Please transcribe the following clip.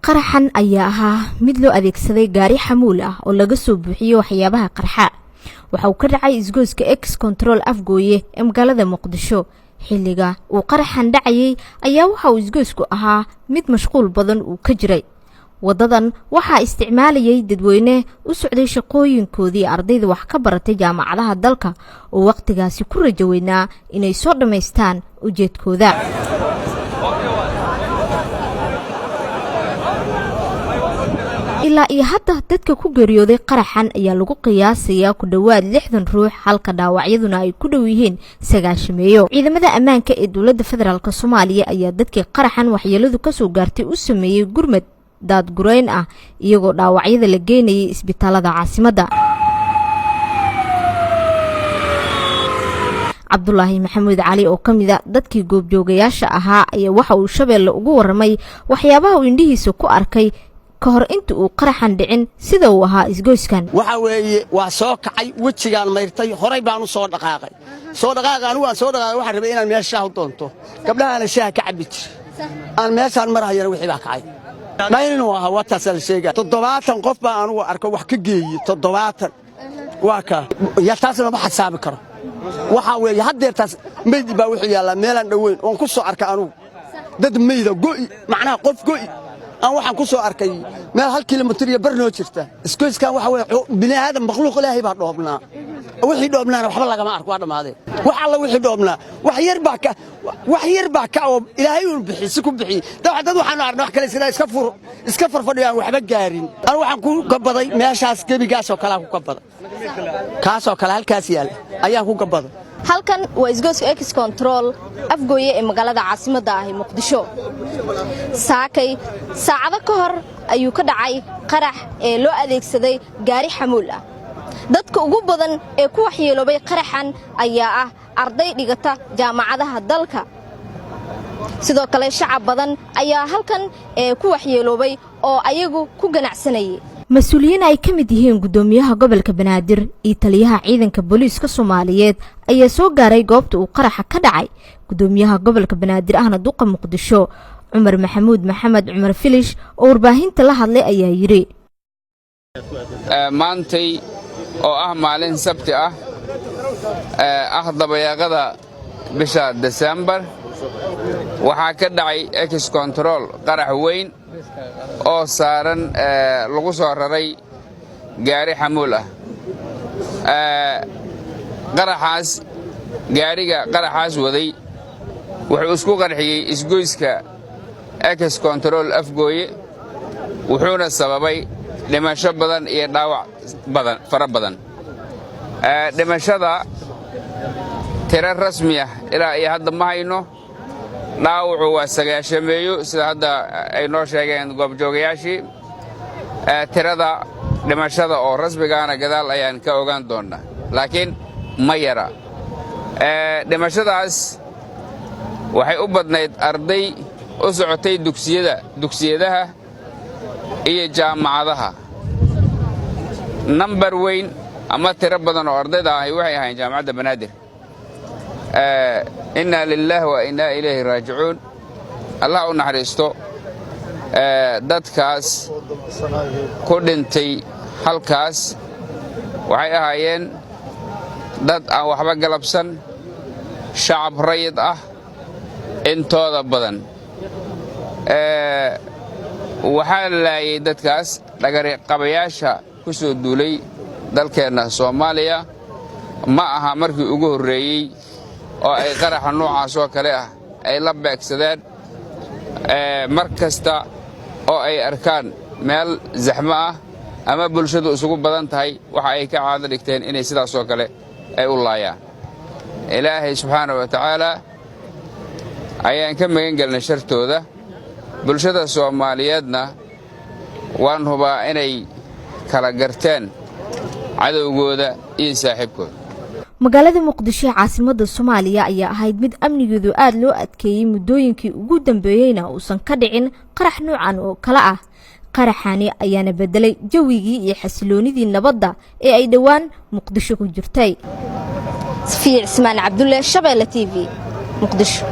qaraxan ayaa ahaa mid loo adeegsaday gaari xamuul ah oo laga soo buuxiyay waxyaabaha qarxa waxa uu ka dhacay isgoyska X control afgooye ee magaalada Muqdisho xilliga uu qaraxan dhacayay ayaa waxa uu isgoysku ahaa mid mashquul badan uu ka jiray wadadan waxa isticmaalayay dadweyne u socday shaqooyinkoodii ardayda wax ka baratay jaamacadaha dalka oo waqtigaasi ku rajaweynaa inay soo dhameystaan ujeedkooda ilaa iyo hadda dadka ku geeriyooday qaraxan ayaa lagu qiyaasayaa ku dhawaad 60 ruux halka dhaawacyaduna ay ku dhow yihiin 90 ciidamada ammaanka ee dawladda federaalka Soomaaliya ayaa dadkii qaraxan waxyeeladu ka soo gaartay u sameeyay gurmad dad gureyn ah iyagoo dhaawacyada la geynayay isbitaalada caasimadda Abdullaahi Maxamuud Cali oo kamid ah dadkii goobjoogayaasha ahaa ayaa waxa uu Shabeelle ugu waramay waxyaabaha uu indhihiisa ku arkay ka hor inta uu qaraxan dhicin sida uu ahaa isgoyskan waxa weeye waa soo kacay wajigaan mayrtay horay baan u soo dhaqaaqay waxa rabay inaan meesha u doonto gabdhaha shaaha ka cabbi jiray aan meeshaan marayay wixii baa kacay dhayn oo ah wata sal sheega 70 qof baan anigu arko wax ka geeyay 70 waa ka ya taasna ma xisaabi karo waxa weeye haddeertaas meyd baa wixii yaala meelan dhaweyn oo ku soo arka anigu dad meeyda go'i macnaha qof go'i aan waxaan ku soo arkay meel 1 kiiloomitir iyo bar noo jirta isgoyskan waxa weeye bini aadam makhluuq ilaahay baa dhoobnaa wixii dhoobnaana waxba laga ma arko waa dhamaadeen waxa alla wixii dhoobnaa wax yar baa ka oo ilaahay uu bixisi ku bixi dad waxaan arnaa wax kale iska farfadhiyaan waxba gaarin aan waxaan ku gabaday meeshaas gebigaas oo kala ku gabaday kaas oo kala halkaas yaal ayaa ku gabaday halkan waa isgoyska X control afgooye ee magaalada caasimadda ah ee Muqdisho saakay saacado ka hor ayuu ka dhacay qarax ee loo adeegsaday gaari xamuul ah dadka ugu badan ee ku waxyeelobay qaraxan ayaa ah arday dhigata jaamacadaha dalka sidoo kale shacab badan ayaa halkan ku waxyeelobay oo ayagu ku ganacsanayay mas'uuliyiin ay ka mid yihiin gudoomiyaha gobolka Banaadir iyo taliyaha ciidanka booliiska Soomaaliyeed ayaa soo gaaray goobta uu qaraxa ka dhacay gudoomiyaha gobolka Banaadir ahna duqa Muqdisho Cumar Maxamuud Maxamed Cumar Filish oo warbaahinta la hadlay ayaa yiri maantay oo ah maalin sabti ah dabayaaqada bisha December waxaa ka dhacay X control qarax weyn oo saaran lagu soo raray gaari xamuul ah qaraxaas waday wuxuu isku qarxiyay isgoyska X control afgooye wuxuuna sababay dhimasho badan iyo dhaawac fara badan dhimashada tiro rasmi ah ilaa iyo hadda ma hayno dhaawacu waa 90 sida hadda ay noo sheegeen goobjoogayaashii tirada dhimashada oo rasmigaana gadaal ayaan ka ogaan doonaa laakiin ma yara dhimashadaas waxay u badnayd arday u socotay dugsiyadaha iyo jaamacadaha number weyn ama tiro badan oo ardayda ah waxay ahayn jaamacadda Banaadir inna lillahi wa inna ilayhi raaji'uun Allah u naxariisto dadkaas ku dhintay halkaas waxay ahaayeen dad aan waxba galabsan shacab rayid ah intooda badan waxaa laayay dadkaas dhagari qabayaasha ku soo duulay dalkeena Soomaaliya ma aha markii ugu horeeyay oo ay qaraxa noocaas oo kale ah ay la beegsadeen mar kasta oo ay arkaan meel zaxmo ah ama bulshadu isugu badan tahay waxa ay ka caado dhigteen inay sidaas oo kale ay u laayaan ilaahay subxaanahu wa ta'ala ayaan ka magan galnay shartooda bulshada Soomaaliyeedna waan hubaa inay kala garteen cadowgooda iyo saaxiibkooda magaalada Muqdisho caasimadda Soomaaliya ayaa ahayd mid amnigeedu aad loo adkeeyay muddooyinkii ugu dambeeyayna uusan ka dhicin qarax noocan oo kala ah qaraxani ayaana bedelay jawigii iyo xasiloonidii nabadda ee ay dhawaan Muqdisho ku jirtay safiic ismaan cabdulle shabeelle TV muqdisho